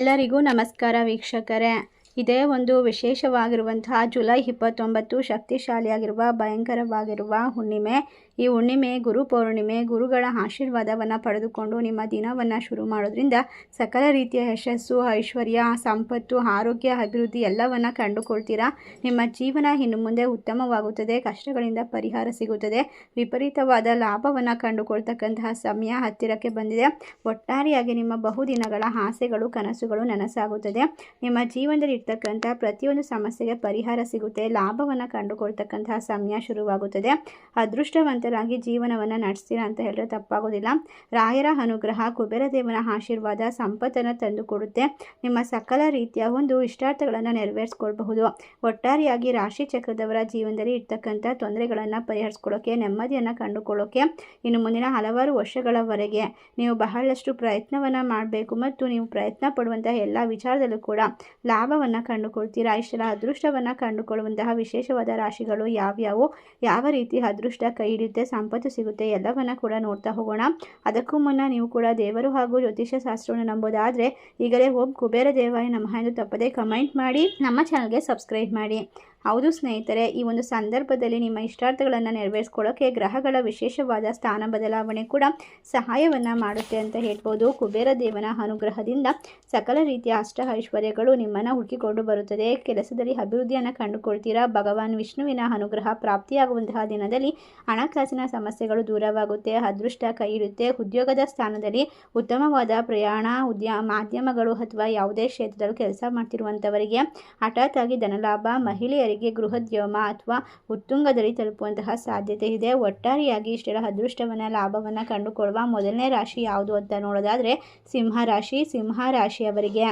ಎಲ್ಲರಿಗೂ ನಮಸ್ಕಾರ ವೀಕ್ಷಕರೇ. ಇದೇ ಒಂದು ವಿಶೇಷವಾಗಿರುವಂತಹ ಜುಲೈ 29 ಶಕ್ತಿಶಾಲಿಯಾಗಿರುವ ಭಯಂಕರವಾಗಿರುವ ಹುಣ್ಣಿಮೆ. ಈ ಹುಣ್ಣಿಮೆ ಗುರು ಪೌರ್ಣಿಮೆ. ಗುರುಗಳ ಆಶೀರ್ವಾದವನ್ನು ಪಡೆದುಕೊಂಡು ನಿಮ್ಮ ದಿನವನ್ನು ಶುರು ಮಾಡೋದ್ರಿಂದ ಸಕಲ ರೀತಿಯ ಯಶಸ್ಸು, ಐಶ್ವರ್ಯ, ಸಂಪತ್ತು, ಆರೋಗ್ಯ, ಅಭಿವೃದ್ಧಿ ಎಲ್ಲವನ್ನು ಕಂಡುಕೊಳ್ತೀರಾ. ನಿಮ್ಮ ಜೀವನ ಇನ್ನು ಮುಂದೆ ಉತ್ತಮವಾಗುತ್ತದೆ. ಕಷ್ಟಗಳಿಂದ ಪರಿಹಾರ ಸಿಗುತ್ತದೆ. ವಿಪರೀತವಾದ ಲಾಭವನ್ನು ಕಂಡುಕೊಳ್ತಕ್ಕಂತಹ ಸಮಯ ಹತ್ತಿರಕ್ಕೆ ಬಂದಿದೆ. ಒಟ್ಟಾರೆಯಾಗಿ ನಿಮ್ಮ ಬಹುದಿನಗಳ ಆಸೆಗಳು, ಕನಸುಗಳು ನನಸಾಗುತ್ತದೆ. ನಿಮ್ಮ ಜೀವನದಲ್ಲಿ ಇರ್ತಕ್ಕಂಥ ಪ್ರತಿಯೊಂದು ಸಮಸ್ಯೆಗೆ ಪರಿಹಾರ ಸಿಗುತ್ತೆ. ಲಾಭವನ್ನು ಕಂಡುಕೊಳ್ತಕ್ಕಂತಹ ಸಮಯ ಶುರುವಾಗುತ್ತದೆ. ಅದೃಷ್ಟವಂತರಾಗಿ ಜೀವನವನ್ನು ನಡೆಸ್ತೀರಾ ಅಂತ ಹೇಳಿದ್ರೆ ತಪ್ಪಾಗೋದಿಲ್ಲ. ರಾಯರ ಅನುಗ್ರಹ, ಕುಬೇರ ದೇವನ ಆಶೀರ್ವಾದ ಸಂಪತ್ತನ್ನು ತಂದುಕೊಡುತ್ತೆ. ನಿಮ್ಮ ಸಕಲ ರೀತಿಯ ಒಂದು ಇಷ್ಟಾರ್ಥಗಳನ್ನು ನೆರವೇರಿಸ್ಕೊಳ್ಬಹುದು. ಒಟ್ಟಾರೆಯಾಗಿ ರಾಶಿ ಚಕ್ರದವರ ಜೀವನದಲ್ಲಿ ಇರ್ತಕ್ಕಂಥ ತೊಂದರೆಗಳನ್ನು ಪರಿಹರಿಸ್ಕೊಳ್ಳೋಕೆ, ನೆಮ್ಮದಿಯನ್ನು ಕಂಡುಕೊಳ್ಳೋಕೆ ಇನ್ನು ಮುಂದಿನ ಹಲವಾರು ವರ್ಷಗಳವರೆಗೆ ನೀವು ಬಹಳಷ್ಟು ಪ್ರಯತ್ನವನ್ನು ಮಾಡಬೇಕು ಮತ್ತು ನೀವು ಪ್ರಯತ್ನ ಪಡುವಂತಹ ಎಲ್ಲ ವಿಚಾರದಲ್ಲೂ ಕೂಡ ಲಾಭವನ್ನು ಕಂಡುಕೊಳ್ತೀರಾ. ಇಷ್ಟೆಲ್ಲ ಅದೃಷ್ಟವನ್ನು ಕಂಡುಕೊಳ್ಳುವಂತಹ ವಿಶೇಷವಾದ ರಾಶಿಗಳು ಯಾವ್ಯಾವು, ಯಾವ ರೀತಿ ಅದೃಷ್ಟ ಕೈ ಹಿಡಿಯುತ್ತೆ, ಸಂಪತ್ತು ಸಿಗುತ್ತೆ ಎಲ್ಲವನ್ನು ಕೂಡ ನೋಡ್ತಾ ಹೋಗೋಣ. ಅದಕ್ಕೂ ಮುನ್ನ ನೀವು ಕೂಡ ದೇವರು ಹಾಗೂ ಜ್ಯೋತಿಷ್ಯ ಶಾಸ್ತ್ರವನ್ನು ನಂಬೋದಾದರೆ ಈಗಲೇ ಓಂ ಕುಬೇರ ದೇವಾಯ ನಮಃ ಎಂದು ತಪ್ಪದೇ ಕಮೆಂಟ್ ಮಾಡಿ ನಮ್ಮ ಚಾನಲ್ಗೆ ಸಬ್ಸ್ಕ್ರೈಬ್ ಮಾಡಿ. ಹೌದು ಸ್ನೇಹಿತರೆ, ಈ ಒಂದು ಸಂದರ್ಭದಲ್ಲಿ ನಿಮ್ಮ ಇಷ್ಟಾರ್ಥಗಳನ್ನು ನೆರವೇರಿಸ್ಕೊಳ್ಳೋಕೆ ಗ್ರಹಗಳ ವಿಶೇಷವಾದ ಸ್ಥಾನ ಬದಲಾವಣೆ ಕೂಡ ಸಹಾಯವನ್ನು ಮಾಡುತ್ತೆ ಅಂತ ಹೇಳ್ಬೋದು. ಕುಬೇರ ದೇವನ ಅನುಗ್ರಹದಿಂದ ಸಕಲ ರೀತಿಯ ಅಷ್ಟ ಐಶ್ವರ್ಯಗಳು ನಿಮ್ಮನ್ನು ಹುಡುಕಿಕೊಂಡು ಬರುತ್ತದೆ. ಕೆಲಸದಲ್ಲಿ ಅಭಿವೃದ್ಧಿಯನ್ನು ಕಂಡುಕೊಳ್ತೀರಾ. ಭಗವಾನ್ ವಿಷ್ಣುವಿನ ಅನುಗ್ರಹ ಪ್ರಾಪ್ತಿಯಾಗುವಂತಹ ದಿನದಲ್ಲಿ ಹಣಕಾಸಿನ ಸಮಸ್ಯೆಗಳು ದೂರವಾಗುತ್ತೆ. ಅದೃಷ್ಟ ಕೈ ಹಿಡಿಯುತ್ತೆ. ಉದ್ಯೋಗದ ಸ್ಥಾನದಲ್ಲಿ ಉತ್ತಮವಾದ ಪ್ರಯಾಣ, ಮಾಧ್ಯಮಗಳು ಅಥವಾ ಯಾವುದೇ ಕ್ಷೇತ್ರದಲ್ಲೂ ಕೆಲಸ ಮಾಡ್ತಿರುವಂಥವರಿಗೆ ಹಠಾತ್ ಆಗಿ ಧನಲಾಭ, ಮಹಿಳೆಯರಿಗೆ ಗೃಹೋದ್ಯಮ ಅಥವಾ ಉತ್ತುಂಗದಲ್ಲಿ ತಲುಪುವಂತಹ ಸಾಧ್ಯತೆ ಇದೆ. ಒಟ್ಟಾರೆಯಾಗಿ ಇಷ್ಟೆಲ್ಲ ಅದೃಷ್ಟವನ್ನು, ಲಾಭವನ್ನು ಕಂಡುಕೊಳ್ಳುವ ಮೊದಲನೇ ರಾಶಿ ಯಾವುದು ಅಂತ ನೋಡೋದಾದರೆ ಸಿಂಹ ರಾಶಿ. ಸಿಂಹ ರಾಶಿಯವರಿಗೆ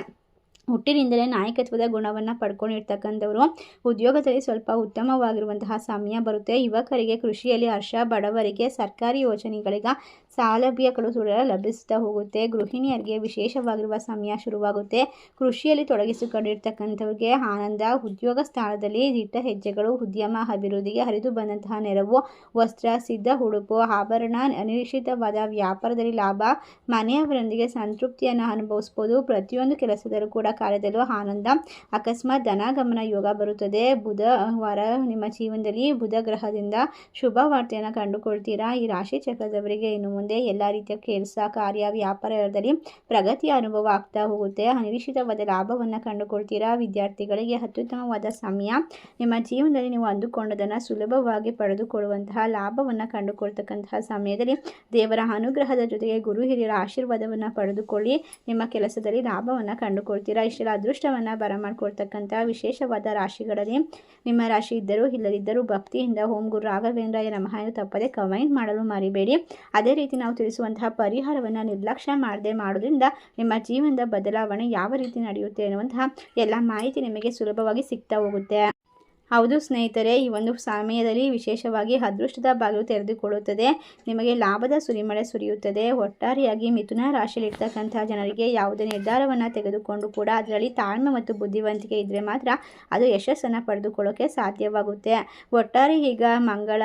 ಹುಟ್ಟಿನಿಂದಲೇ ನಾಯಕತ್ವದ ಗುಣವನ್ನು ಪಡ್ಕೊಂಡಿರ್ತಕ್ಕಂಥವರು. ಉದ್ಯೋಗದಲ್ಲಿ ಸ್ವಲ್ಪ ಉತ್ತಮವಾಗಿರುವಂತಹ ಸಮಯ ಬರುತ್ತೆ. ಯುವಕರಿಗೆ ಕೃಷಿಯಲ್ಲಿ ಹರ್ಷ, ಬಡವರಿಗೆ ಸರ್ಕಾರಿ ಯೋಜನೆಗಳಿಗೆ ಸೌಲಭ್ಯಗಳು ಲಭಿಸ್ತಾ ಹೋಗುತ್ತೆ. ಗೃಹಿಣಿಯರಿಗೆ ವಿಶೇಷವಾಗಿರುವ ಸಮಯ ಶುರುವಾಗುತ್ತೆ. ಕೃಷಿಯಲ್ಲಿ ತೊಡಗಿಸಿಕೊಂಡಿರ್ತಕ್ಕಂಥವ್ರಿಗೆ ಆನಂದ. ಉದ್ಯೋಗ ಸ್ಥಾನದಲ್ಲಿ ದಿಟ್ಟ ಹೆಜ್ಜೆಗಳು, ಉದ್ಯಮ ಅಭಿವೃದ್ಧಿಗೆ ಹರಿದು ಬಂದಂತಹ ನೆರವು, ವಸ್ತ್ರ, ಸಿದ್ಧ ಉಡುಪು, ಆಭರಣ, ಅನಿರೀಕ್ಷಿತವಾದ ವ್ಯಾಪಾರದಲ್ಲಿ ಲಾಭ, ಮನೆಯವರೊಂದಿಗೆ ಸಂತೃಪ್ತಿಯನ್ನು ಅನುಭವಿಸ್ಬೋದು. ಪ್ರತಿಯೊಂದು ಕೆಲಸದಲ್ಲೂ ಕೂಡ ಕಾರ್ಯದಲ್ಲೂ ಆನಂದ, ಅಕಸ್ಮಾತ್ ಧನಾಗಮನ ಯೋಗ ಬರುತ್ತದೆ. ಬುಧವಾರ ನಿಮ್ಮ ಜೀವನದಲ್ಲಿ ಬುಧ ಗ್ರಹದಿಂದ ಶುಭ ವಾರ್ತೆಯನ್ನು ಕಂಡುಕೊಳ್ತೀರಾ. ಈ ರಾಶಿ ಚಕ್ರದವರಿಗೆ ಇನ್ನು ಮುಂದೆ ಎಲ್ಲ ರೀತಿಯ ಕೆಲಸ, ಕಾರ್ಯ, ವ್ಯಾಪಾರದಲ್ಲಿ ಪ್ರಗತಿಯ ಅನುಭವ ಆಗ್ತಾ ಹೋಗುತ್ತೆ. ಅನಿರೀಕ್ಷಿತವಾದ ಲಾಭವನ್ನು ಕಂಡುಕೊಳ್ತೀರಾ. ವಿದ್ಯಾರ್ಥಿಗಳಿಗೆ ಅತ್ಯುತ್ತಮವಾದ ಸಮಯ. ನಿಮ್ಮ ಜೀವನದಲ್ಲಿ ನೀವು ಅಂದುಕೊಂಡದನ್ನು ಸುಲಭವಾಗಿ ಪಡೆದುಕೊಳ್ಳುವಂತಹ ಲಾಭವನ್ನು ಕಂಡುಕೊಳ್ತಕ್ಕಂತಹ ಸಮಯದಲ್ಲಿ ದೇವರ ಅನುಗ್ರಹದ ಜೊತೆಗೆ ಗುರು ಹಿರಿಯರ ಆಶೀರ್ವಾದವನ್ನು ಪಡೆದುಕೊಳ್ಳಿ. ನಿಮ್ಮ ಕೆಲಸದಲ್ಲಿ ಲಾಭವನ್ನು ಕಂಡುಕೊಳ್ತೀರಾ. ಇಷ್ಟೆಲ್ಲ ಅದೃಷ್ಟವನ್ನು ಬರಮಾಡ್ಕೊಳ್ತಕ್ಕಂಥ ವಿಶೇಷವಾದ ರಾಶಿಗಳಲ್ಲಿ ನಿಮ್ಮ ರಾಶಿ ಇದ್ದರೂ ಇಲ್ಲದಿದ್ದರೂ ಭಕ್ತಿಯಿಂದ ಓಂ ಗುರು ರಾಘವೇಂದ್ರಾಯ ನಮಃ ಎಂದು ತಪ್ಪದೆ ಕಮೆಂಟ್ ಮಾಡಲು ಮರಿಬೇಡಿ. ಅದೇ ರೀತಿ ನಾವು ತಿಳಿಸುವಂತಹ ಪರಿಹಾರವನ್ನು ನಿರ್ಲಕ್ಷ್ಯ ಮಾಡದೆ ಮಾಡೋದ್ರಿಂದ ನಿಮ್ಮ ಜೀವನದ ಬದಲಾವಣೆ ಯಾವ ರೀತಿ ನಡೆಯುತ್ತೆ ಎನ್ನುವಂತಹ ಎಲ್ಲ ಮಾಹಿತಿ ನಿಮಗೆ ಸುಲಭವಾಗಿ ಸಿಗ್ತಾ ಹೋಗುತ್ತೆ. ಹೌದು ಸ್ನೇಹಿತರೆ, ಈ ಒಂದು ಸಮಯದಲ್ಲಿ ವಿಶೇಷವಾಗಿ ಅದೃಷ್ಟದ ಬಾಗಿಲು ತೆರೆದುಕೊಳ್ಳುತ್ತದೆ. ನಿಮಗೆ ಲಾಭದ ಸುರಿಮಳೆ ಸುರಿಯುತ್ತದೆ. ಒಟ್ಟಾರೆಯಾಗಿ ಮಿಥುನ ರಾಶಿಯಲ್ಲಿರ್ತಕ್ಕಂಥ ಜನರಿಗೆ ಯಾವುದೇ ನಿರ್ಧಾರವನ್ನು ತೆಗೆದುಕೊಂಡು ಕೂಡ ಅದರಲ್ಲಿ ತಾಳ್ಮೆ ಮತ್ತು ಬುದ್ಧಿವಂತಿಕೆ ಇದ್ದರೆ ಮಾತ್ರ ಅದು ಯಶಸ್ಸನ್ನು ಪಡೆದುಕೊಳ್ಳೋಕೆ ಸಾಧ್ಯವಾಗುತ್ತೆ. ಒಟ್ಟಾರೆ ಈಗ ಮಂಗಳ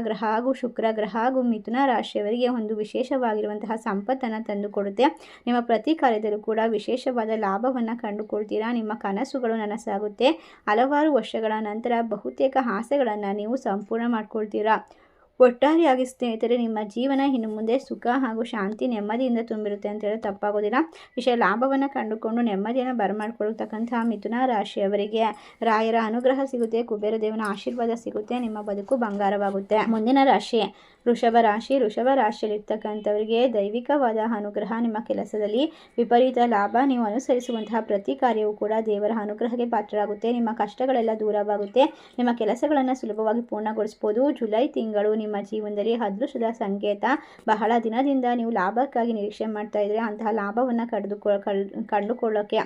ಗ್ರಹ ಹಾಗೂ ಶುಕ್ರ ಗ್ರಹ ಹಾಗೂ ಮಿಥುನ ರಾಶಿಯವರಿಗೆ ಒಂದು ವಿಶೇಷವಾಗಿರುವಂತಹ ಸಂಪತ್ತನ್ನು ತಂದುಕೊಡುತ್ತೆ. ನಿಮ್ಮ ಪ್ರತಿ ಕಾರ್ಯದಲ್ಲೂ ಕೂಡ ವಿಶೇಷವಾದ ಲಾಭವನ್ನು ಕಂಡುಕೊಳ್ತೀರಾ. ನಿಮ್ಮ ಕನಸುಗಳು ನನಸಾಗುತ್ತೆ. ಹಲವಾರು ವರ್ಷಗಳ ನಂತರ ಬಹುತೇಕ ಆಸೆಗಳನ್ನು ನೀವು ಸಂಪೂರ್ಣ ಮಾಡ್ಕೊಳ್ತೀರಾ. ಒಟ್ಟಾರೆಯಾಗಿ ಸ್ನೇಹಿತರೆ, ನಿಮ್ಮ ಜೀವನ ಇನ್ನು ಮುಂದೆ ಸುಖ ಹಾಗೂ ಶಾಂತಿ, ನೆಮ್ಮದಿಯಿಂದ ತುಂಬಿರುತ್ತೆ ಅಂತ ಹೇಳಿ ತಪ್ಪಾಗೋದಿಲ್ಲ. ವಿಷಯ ಲಾಭವನ್ನು ಕಂಡುಕೊಂಡು ನೆಮ್ಮದಿಯನ್ನು ಬರಮಾಡ್ಕೊಳ್ತಕ್ಕಂತಹ ಮಿಥುನ ರಾಶಿಯವರಿಗೆ ರಾಯರ ಅನುಗ್ರಹ ಸಿಗುತ್ತೆ. ಕುಬೇರ ದೇವನ ಆಶೀರ್ವಾದ ಸಿಗುತ್ತೆ. ನಿಮ್ಮ ಬದುಕು ಬಂಗಾರವಾಗುತ್ತೆ. ಮುಂದಿನ ರಾಶಿ ವೃಷಭ ರಾಶಿ. ವೃಷಭ ರಾಶಿಯಲ್ಲಿರ್ತಕ್ಕಂಥವರಿಗೆ ದೈವಿಕವಾದ ಅನುಗ್ರಹ. ನಿಮ್ಮ ಕೆಲಸದಲ್ಲಿ ವಿಪರೀತ ಲಾಭ. ನೀವು ಅನುಸರಿಸುವಂತಹ ಪ್ರತಿ ಕಾರ್ಯವೂ ಕೂಡ ದೇವರ ಅನುಗ್ರಹಕ್ಕೆ ಪಾತ್ರರಾಗುತ್ತೆ. ನಿಮ್ಮ ಕಷ್ಟಗಳೆಲ್ಲ ದೂರವಾಗುತ್ತೆ. ನಿಮ್ಮ ಕೆಲಸಗಳನ್ನು ಸುಲಭವಾಗಿ ಪೂರ್ಣಗೊಳಿಸ್ಬೋದು. ಜುಲೈ ತಿಂಗಳು ನಿಮ್ಮ ಜೀವನದಲ್ಲಿ ಅದೃಷ್ಟದ ಸಂಕೇತ. ಬಹಳ ದಿನದಿಂದ ನೀವು ಲಾಭಕ್ಕಾಗಿ ನಿರೀಕ್ಷೆ ಮಾಡ್ತಾ ಇದ್ರೆ ಅಂತಹ ಲಾಭವನ್ನು ಕಂಡುಕೊಳ್ಳೋಕೆ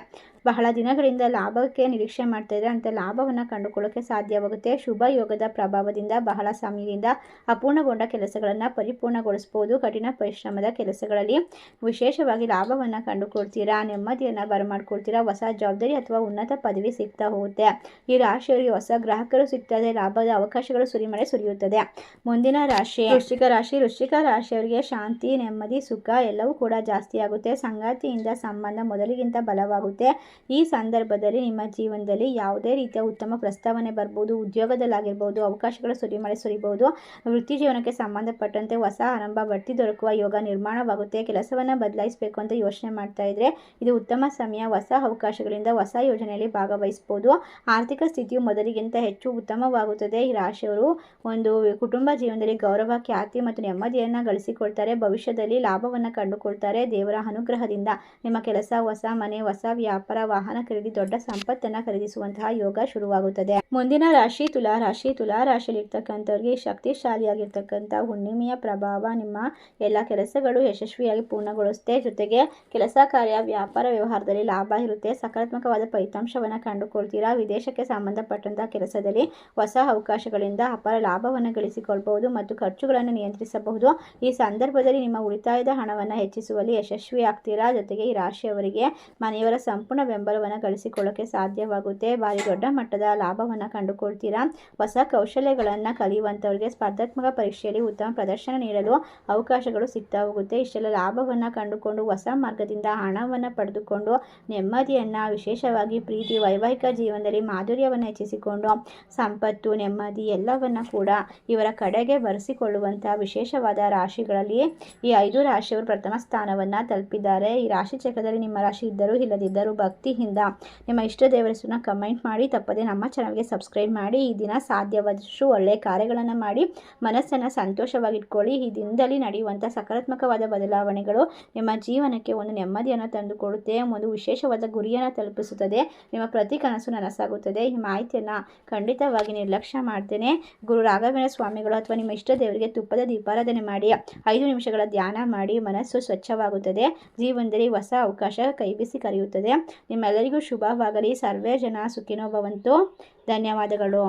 ಬಹಳ ದಿನಗಳಿಂದ ಲಾಭಕ್ಕೆ ನಿರೀಕ್ಷೆ ಮಾಡ್ತಾ ಇದ್ರೆ ಅಂಥ ಲಾಭವನ್ನು ಕಂಡುಕೊಳ್ಳೋಕೆ ಸಾಧ್ಯವಾಗುತ್ತೆ. ಶುಭ ಯೋಗದ ಪ್ರಭಾವದಿಂದ ಬಹಳ ಸಮಯದಿಂದ ಅಪೂರ್ಣಗೊಂಡ ಕೆಲಸಗಳನ್ನು ಪರಿಪೂರ್ಣಗೊಳಿಸ್ಬೋದು. ಕಠಿಣ ಪರಿಶ್ರಮದ ಕೆಲಸಗಳಲ್ಲಿ ವಿಶೇಷವಾಗಿ ಲಾಭವನ್ನು ಕಂಡುಕೊಳ್ತೀರಾ. ನೆಮ್ಮದಿಯನ್ನು ಬರಮಾಡ್ಕೊಳ್ತೀರಾ. ಹೊಸ ಜವಾಬ್ದಾರಿ ಅಥವಾ ಉನ್ನತ ಪದವಿ ಸಿಗ್ತಾ ಹೋಗುತ್ತೆ. ಈ ರಾಶಿಯವರಿಗೆ ಹೊಸ ಗ್ರಾಹಕರು ಸಿಗ್ತದೆ. ಲಾಭದ ಅವಕಾಶಗಳು ಸುರಿಮಳೆ ಸುರಿಯುತ್ತದೆ. ಮುಂದಿನ ಮುಂದಿನ ರಾಶಿ ವೃಶ್ಚಿಕ ರಾಶಿ. ವೃಶ್ಚಿಕ ರಾಶಿಯವರಿಗೆ ಶಾಂತಿ, ನೆಮ್ಮದಿ, ಸುಖ ಎಲ್ಲವೂ ಕೂಡ ಜಾಸ್ತಿ ಆಗುತ್ತೆ. ಸಂಗಾತಿಯಿಂದ ಸಂಬಂಧ ಮೊದಲಿಗಿಂತ ಬಲವಾಗುತ್ತೆ. ಈ ಸಂದರ್ಭದಲ್ಲಿ ನಿಮ್ಮ ಜೀವನದಲ್ಲಿ ಯಾವುದೇ ರೀತಿಯ ಉತ್ತಮ ಪ್ರಸ್ತಾವನೆ ಬರ್ಬೋದು. ಉದ್ಯೋಗದಲ್ಲಾಗಿರ್ಬೋದು ಅವಕಾಶಗಳು ಸುರಿಬಹುದು. ವೃತ್ತಿ ಜೀವನಕ್ಕೆ ಸಂಬಂಧಪಟ್ಟಂತೆ ಹೊಸ ಆರಂಭ, ಬಡ್ತಿ ದೊರಕುವ ಯೋಗ ನಿರ್ಮಾಣವಾಗುತ್ತೆ. ಕೆಲಸವನ್ನು ಬದಲಾಯಿಸಬೇಕು ಅಂತ ಯೋಚನೆ ಮಾಡ್ತಾ ಇದ್ರೆ ಇದು ಉತ್ತಮ ಸಮಯ. ಹೊಸ ಅವಕಾಶಗಳಿಂದ ಹೊಸ ಯೋಜನೆಯಲ್ಲಿ ಭಾಗವಹಿಸಬಹುದು. ಆರ್ಥಿಕ ಸ್ಥಿತಿಯು ಮೊದಲಿಗಿಂತ ಹೆಚ್ಚು ಉತ್ತಮವಾಗುತ್ತದೆ. ಈ ರಾಶಿಯವರು ಒಂದು ಕುಟುಂಬ ಜೀವನದಲ್ಲಿ ಗೌರವ, ಖ್ಯಾತಿ ಮತ್ತು ನೆಮ್ಮದಿಯನ್ನು ಗಳಿಸಿಕೊಳ್ತಾರೆ. ಭವಿಷ್ಯದಲ್ಲಿ ಲಾಭವನ್ನು ಕಂಡುಕೊಳ್ತಾರೆ. ದೇವರ ಅನುಗ್ರಹದಿಂದ ನಿಮ್ಮ ಕೆಲಸ, ಹೊಸ ಮನೆ, ಹೊಸ ವ್ಯಾಪಾರ, ವಾಹನ ಖರೀದಿ, ದೊಡ್ಡ ಸಂಪತ್ತನ್ನು ಖರೀದಿಸುವಂತಹ ಯೋಗ ಶುರುವಾಗುತ್ತದೆ. ಮುಂದಿನ ರಾಶಿ ತುಲಾ ರಾಶಿ. ತುಲಾ ರಾಶಿಯಲ್ಲಿ ಇರ್ತಕ್ಕಂಥವ್ರಿಗೆ ಶಕ್ತಿಶಾಲಿಯಾಗಿರ್ತಕ್ಕಂಥ ಹುಣ್ಣಿಮೆಯ ಪ್ರಭಾವ ನಿಮ್ಮ ಎಲ್ಲ ಕೆಲಸಗಳು ಯಶಸ್ವಿಯಾಗಿ ಪೂರ್ಣಗೊಳಿಸುತ್ತೆ. ಜೊತೆಗೆ ಕೆಲಸ ಕಾರ್ಯ, ವ್ಯಾಪಾರ ವ್ಯವಹಾರದಲ್ಲಿ ಲಾಭ ಇರುತ್ತೆ. ಸಕಾರಾತ್ಮಕವಾದ ಫಲಿತಾಂಶವನ್ನು ಕಂಡುಕೊಳ್ತೀರಾ. ವಿದೇಶಕ್ಕೆ ಸಂಬಂಧಪಟ್ಟಂತಹ ಕೆಲಸದಲ್ಲಿ ಹೊಸ ಅವಕಾಶಗಳಿಂದ ಅಪಾರ ಲಾಭವನ್ನು ಗಳಿಸಿಕೊಳ್ಬಹುದು ಮತ್ತು ಖರ್ಚುಗಳನ್ನು ನಿಯಂತ್ರಿಸಬಹುದು. ಈ ಸಂದರ್ಭದಲ್ಲಿ ನಿಮ್ಮ ಉಳಿತಾಯದ ಹಣವನ್ನು ಹೆಚ್ಚಿಸುವಲ್ಲಿ ಯಶಸ್ವಿಯಾಗ್ತೀರಾ. ಜೊತೆಗೆ ಈ ರಾಶಿಯವರಿಗೆ ಮನೆಯವರ ಸಂಪೂರ್ಣ ಬೆಂಬಲವನ್ನು ಗಳಿಸಿಕೊಳ್ಳೋಕೆ ಸಾಧ್ಯವಾಗುತ್ತೆ. ಭಾರಿ ದೊಡ್ಡ ಮಟ್ಟದ ಲಾಭವನ್ನು ಕಂಡುಕೊಳ್ತೀರಾ. ಹೊಸ ಕೌಶಲ್ಯಗಳನ್ನು ಕಲಿಯುವಂಥವರಿಗೆ ಸ್ಪರ್ಧಾತ್ಮಕ ಪರೀಕ್ಷೆಯಲ್ಲಿ ಉತ್ತಮ ಪ್ರದರ್ಶನ ನೀಡಲು ಅವಕಾಶಗಳು ಸಿಗ್ತಾ ಹೋಗುತ್ತೆ. ಇಷ್ಟೆಲ್ಲ ಲಾಭವನ್ನು ಕಂಡುಕೊಂಡು ಹೊಸ ಮಾರ್ಗದಿಂದ ಹಣವನ್ನು ಪಡೆದುಕೊಂಡು ನೆಮ್ಮದಿಯನ್ನು, ವಿಶೇಷವಾಗಿ ಪ್ರೀತಿ, ವೈವಾಹಿಕ ಜೀವನದಲ್ಲಿ ಮಾಧುರ್ಯವನ್ನು ಹೆಚ್ಚಿಸಿಕೊಂಡು ಸಂಪತ್ತು, ನೆಮ್ಮದಿ ಎಲ್ಲವನ್ನು ಕೂಡ ಇವರ ಕಡೆಗೆ ಬರೆಸಿಕೊಳ್ಳುವಂಥ ವಿಶೇಷವಾದ ರಾಶಿಗಳಲ್ಲಿ ಈ 5 ರಾಶಿಯವರು ಪ್ರಥಮ ಸ್ಥಾನವನ್ನು ತಲುಪಿದ್ದಾರೆ. ಈ ರಾಶಿ ಚಕ್ರದಲ್ಲಿ ನಿಮ್ಮ ರಾಶಿ ಇದ್ದರೂ ಇಲ್ಲದಿದ್ದರೂ ಭಕ್ತಿಯಿಂದ ನಿಮ್ಮ ಇಷ್ಟ ದೇವರ ಹೆಸರನ್ನ ಕಮೆಂಟ್ ಮಾಡಿ. ತಪ್ಪದೆ ನಮ್ಮ ಚಾನಲ್ಗೆ ಸಬ್ಸ್ಕ್ರೈಬ್ ಮಾಡಿ. ಈ ದಿನ ಸಾಧ್ಯವಾದಷ್ಟು ಒಳ್ಳೆಯ ಕಾರ್ಯಗಳನ್ನು ಮಾಡಿ ಮನಸ್ಸನ್ನು ಸಂತೋಷವಾಗಿಟ್ಕೊಳ್ಳಿ. ಈ ದಿನದಲ್ಲಿ ನಡೆಯುವಂಥ ಸಕಾರಾತ್ಮಕವಾದ ಬದಲಾವಣೆಗಳು ನಿಮ್ಮ ಜೀವನಕ್ಕೆ ಒಂದು ನೆಮ್ಮದಿಯನ್ನು ತಂದುಕೊಡುತ್ತೆ. ಒಂದು ವಿಶೇಷವಾದ ಗುರಿಯನ್ನು ತಲುಪಿಸುತ್ತದೆ. ನಿಮ್ಮ ಪ್ರತಿ ಕನಸು ನನಸಾಗುತ್ತದೆ. ಈ ಮಾಹಿತಿಯನ್ನು ಖಂಡಿತವಾಗಿ ನಿರ್ಲಕ್ಷ್ಯ ಮಾಡ್ತೇನೆ. ಗುರು ರಾಘವೇಂದ್ರ ಸ್ವಾಮಿಗಳು ಅಥವಾ ನಿಮ್ಮ ಇಷ್ಟ ದೇವರಿಗೆ ತುಪ್ಪದ ದೀಪಾರಾಧನೆ ಮಾಡಿ 5 ನಿಮಿಷಗಳ ಧ್ಯಾನ ಮಾಡಿ ಮನಸ್ಸು ಸ್ವಚ್ಛವಾಗುತ್ತದೆ. ಜೀವನದಲ್ಲಿ ಹೊಸ ಅವಕಾಶ ಕೈಬೀಸಿ ಕರೆಯುತ್ತದೆ. ನಿಮ್ಮೆಲ್ಲರಿಗೂ ಶುಭವಾಗಲಿ. ಸರ್ವೇ ಜನ ಸುಖಿನೋ ಭವಂತು. ಧನ್ಯವಾದಗಳು.